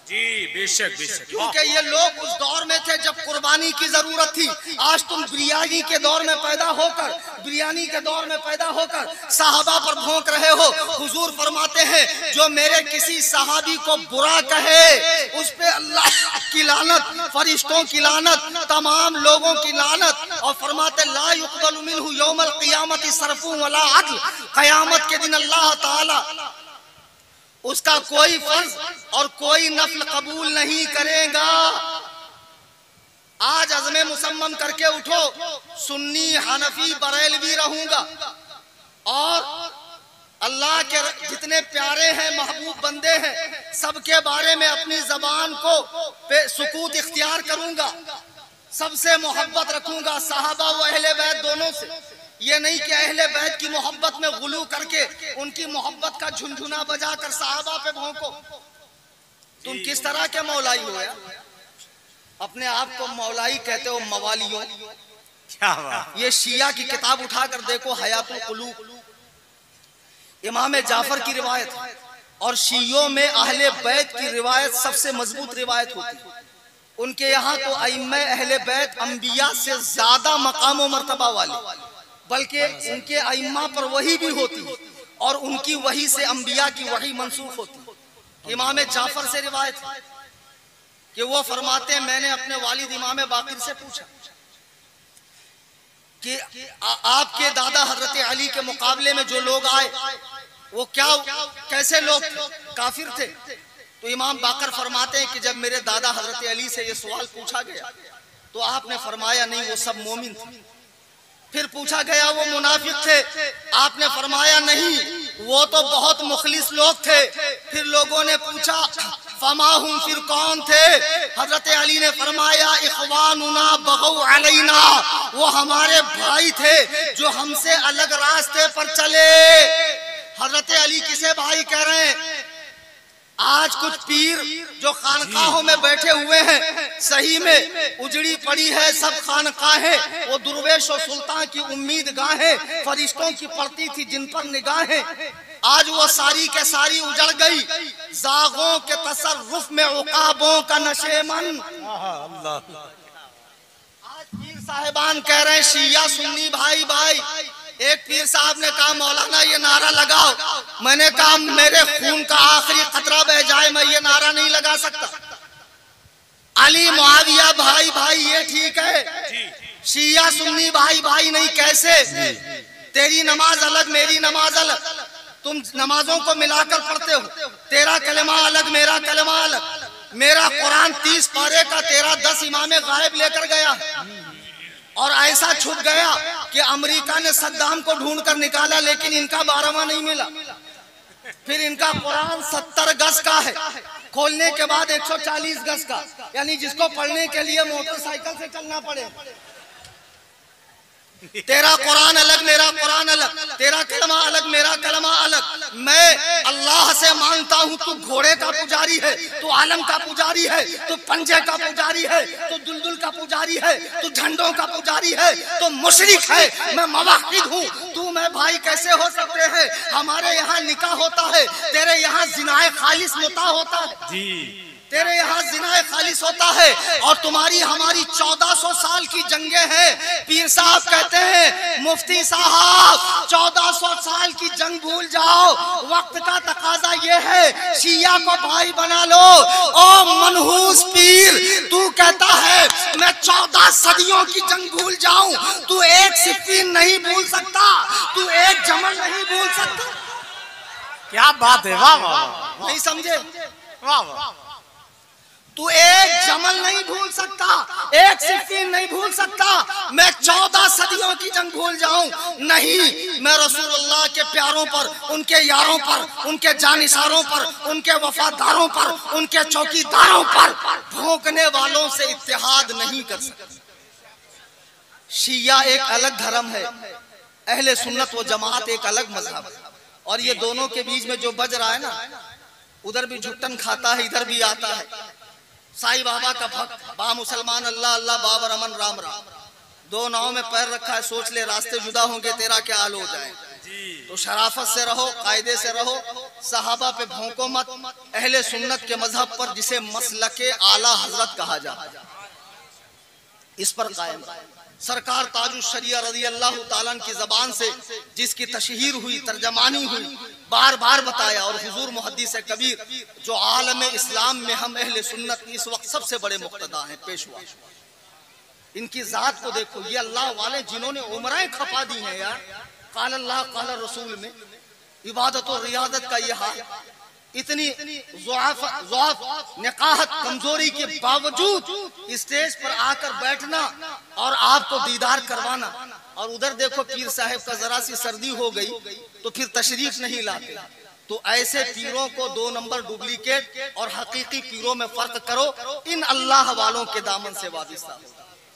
जी बेशक बेशक, क्योंकि ये लोग उस दौर में थे जब कुर्बानी की जरूरत थी। आज तुम बिरयानी के दौर में पैदा होकर साहबा पर भौंक रहे हो। हुजूर फरमाते हैं, जो मेरे किसी सहाबी को बुरा कहे उस पे अल्लाह की लानत, फरिश्तों की लानत, तमाम लोगों की लानत। और फरमाते ला युक़बलु मिन्हु यौमल क़ियामति सरफ़ुन वला अदल, क़यामत के दिन अल्लाह ताला उसका कोई फर्ज और कोई नफल कबूल नहीं करेगा। आज अज़्म मुसम्मम करके उठो, सुन्नी हनफी बरेलवी रहूंगा और अल्लाह के जितने प्यारे हैं महबूब बंदे हैं सबके बारे में अपनी जबान को पे सुकूत इख्तियार करूंगा, सबसे मोहब्बत रखूंगा, साहबा व अहले बैत दोनों से। ये नहीं कि अहले बैत की मोहब्बत में गुलू करके उनकी मोहब्बत का झुनझुना बजाकर साहबा पे भौंको। तुम किस तरह के मौलाई हो यार? अपने आप को मौलाई कहते हो, मवालियों। क्या बात? ये शिया की किताब उठाकर देखो, हयातुल कुलूब, इमाम जाफर की रिवायत है। और शियों में अहले बैत की रिवायत सबसे मजबूत रिवायत होती है। उनके यहाँ तो अइम्मा अहले बैत अंबिया से ज्यादा मकाम और मर्तबा वाले, बल्कि उनके अइम्मा पर वही भी होती है और उनकी वही से अंबिया की वही मंसूख होती है। इमाम जाफर से रिवायत है कि वो फरमाते हैं, मैंने अपने वालिद इमाम बाकिर से पूछा कि आपके दादा हजरत अली के मुकाबले में जो लोग आए वो कैसे लोग थे? काफिर थे? तो इमाम बाकर फरमाते हैं कि जब मेरे दादा हजरत अली से ये सवाल पूछा गया तो आपने फरमाया नहीं, वो सब मोमिन थे। फिर पूछा गया वो मुनाफिक थे, आपने फरमाया नहीं, वो तो बहुत मुखलिस लोग थे। फिर लोगों ने पूछा फमाहुम, फिर कौन थे? हजरत अली ने फरमाया इखवानुना बगौ अलैना, वो हमारे भाई थे जो हमसे अलग रास्ते पर चले। हजरत अली किसे भाई कह रहे हैं? आज कुछ पीर जो खानकाहों में बैठे हुए हैं, सही में उजड़ी पड़ी है सब खानकाहें, वो दुर्वेश और सुल्तान की उम्मीद गाहें, फरिश्तों की पड़ती थी जिन पर निगाहें, आज वो सारी के सारी उजड़ गई। जागों के तसर्रुफ में उकाबों का नशेमन। आज पीर साहिबान कह रहे हैं शिया सुन्नी भाई भाई। एक पीर साहब ने कहा, मौलाना ये नारा लगाओ। मैंने कहा मेरे खून का आखिरी कतरा बह जाए मैं ये नारा नहीं लगा सकता। अली मुआविया भाई भाई ये ठीक है, शिया सुन्नी भाई भाई नहीं। कैसे? तेरी नमाज अलग मेरी नमाज अलग, तुम नमाजों को मिलाकर पढ़ते हो, तेरा कलमा अलग मेरा कलमा अलग। मेरा कुरान 30 पारे का, तेरा 10 इमामे गायब लेकर गया और ऐसा छुप गया कि अमेरिका ने सद्दाम को ढूंढकर निकाला लेकिन इनका 12वां नहीं मिला। फिर इनका कुरान 70 गज का है, खोलने के बाद 140 गज का, यानी जिसको पढ़ने के लिए मोटरसाइकिल से चलना पड़े। तेरा कुरान अलग मेरा कुरान अलग, तेरा कलमा अलग मेरा कलमा अलग। मैं अल्लाह से मांगता हूँ, तू घोड़े का पुजारी है, तू आलम का पुजारी है, तू पंजे का पुजारी है, तू दुलदुल का पुजारी है, तू झंडों का पुजारी है, तू मुशरिक है, मैं मवाहिद हूँ, तू मैं भाई कैसे हो सकते हैं? हमारे यहाँ निकाह होता है, तेरे यहाँ जिनाए खालिस मुता होता है जी। तेरे यहाँ जिनाए खालिस होता है और तुम्हारी हमारी 1400 साल की जंगें हैं। पीर साहब कहते हैं, मुफ्ती साहब 1400 साल की जंग भूल जाओ, वक्त का तकाजा ये है शिया को भाई बना लो। ओ मनहूस पीर, तू कहता है मैं 14 सदियों की जंग भूल जाऊं, तू एक सिफीन नहीं भूल सकता, तू एक जमल नहीं भूल सकता। क्या बात है, वाह वाह, नहीं समझे? वाह वाह। तू एक जमल नहीं भूल सकता, एक सिफ़ीन नहीं भूल सकता। मैं 14 सदियों की जंग भूल जाऊं नहीं, मैं रसूलुल्लाह के प्यारों पर, उनके यारों पर, उनके जानिसारों पर, उनके वफादारों पर, उनके चौकीदारों पर भौंकने वालों से इत्तेहाद नहीं कर सकता। शिया एक अलग धर्म है, अहले सुन्नत व जमात एक अलग मजहब है। और ये दोनों के बीच में जो बज रहा है ना, उधर भी झुट्टन खाता है, इधर भी आता है। साईं बाबा का भक्त, बा मुसलमान अल्लाह अल्लाह, बाबर अमन राम राम। दो नाव में पैर रखा है, सोच ले रास्ते जुदा होंगे तेरा क्या हाल हो जाए। तो शराफत से रहो, कायदे से रहो, सहाबा पे भौंको मत। अहले सुन्नत के मजहब पर, जिसे मसलके आला हजरत कहा जाता है, इस पर कायम। सरकार ताजुश शरिया रज़ी अल्लाह ताला की जबान से जिसकी तशहीर हुई, तर्जमानी हुई, बार बार बताया। और हुजूर मुहद्दिस कबीर जो आलम इस्लाम में हम अहले सुन्नत इस वक्त सबसे बड़े मुक्तदा हैं, पेशवा। इनकी जात को देखो, ये अल्लाह वाले जिन्होंने उमराएं खपा दी हैं यार, काल अल्लाह काल रसूल में इबादत और रियादत का ये हाल। इतनी निकाहत कमजोरी के बावजूद स्टेज पर आकर बैठना और आपको दीदार करवाना। और उधर देखो पीर साहब का जरा सी सर्दी हो गई तो फिर तशरीफ नहीं लाते। तो ऐसे पीरों को 2 नंबर डुप्लीकेट और हकीकी पीरों में फर्क करो। इन अल्लाह वालों के दामन से वाबिस्ता।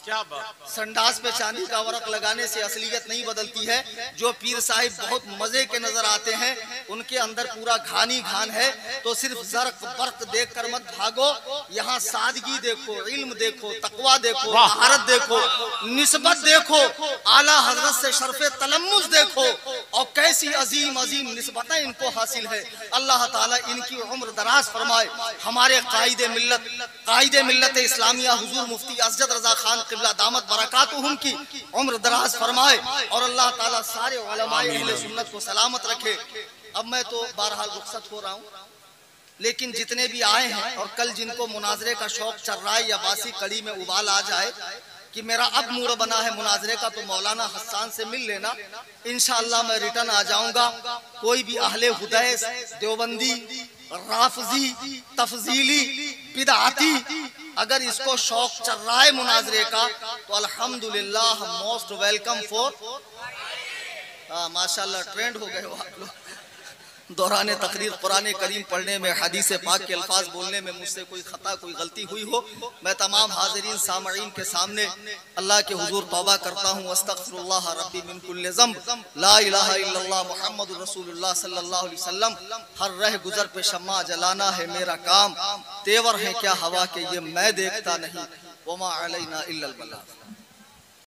क्या बात। संडास पे चांदी का वर्क लगाने से असलियत नहीं बदलती है। जो पीर साहिब बहुत मजे के नजर आते हैं, उनके अंदर पूरा घानी घान है। तो सिर्फ जर्क बर्क देख कर मत भागो, यहाँ सादगी देखो, इल्म देखो, तकवा देखो, महारत देखो, निस्बत देखो, आला हजरत से शर्फे तलम्मुस देखो, और कैसी अजीम अजीम निस्बतें इनको हासिल है। अल्लाह ताला इनकी उम्र दराज फरमाए। हमारे कायदे मिल्लत इस्लामिया हुजूर मुफ्ती असजद रजा खान क़िबला दामत बरकातुहुम की उम्र दराज फरमाए। और अल्लाह ताला सारे उलमाए अहले सुन्नत को सलामत रखे। अब मैं तो बहरहाल रुखसत हो रहा हूँ, लेकिन जितने भी आए हैं और कल जिनको मुनाजरे का शौक चल रहा है या बासी कड़ी में उबाल आ जाए कि मेरा अब मूड बना है मुनाजरे का, तो मौलाना हस्सान से मिल लेना। इंशाअल्लाह मैं रिटर्न आ जाऊंगा। कोई भी अहले हुदैस, देवबंदी, राफजी, तफजीली, बिदअती अगर इसको शौक चल रहा है मुनाजरे का, तो अल्हम्दुलिल्लाह मोस्ट वेलकम फॉर। माशाल्लाह ट्रेंड हो गए हो आप लोग। दौरान तकरीर कुरान करीम पढ़ने में, हदीस पाक के अल्फाज बोलने में मुझसे कोई खता, कोई गलती हुई हो, मैं तमाम हाजिरीन सामईन के सामने अल्लाह के हुजूर तौबा करता हूँ। अस्तगफिरुल्लाह रब्बी मिन कुल्लि ज़ंब, ला इलाहा इल्लल्लाह मुहम्मदुर रसूलुल्लाह सल्लल्लाहु अलैहि वसल्लम। हर रह गुजर पे शम्मा जलाना है मेरा काम, तेवर है क्या हवा के ये मैं देखता नहीं, वमा अलैना इल्लल बलाग।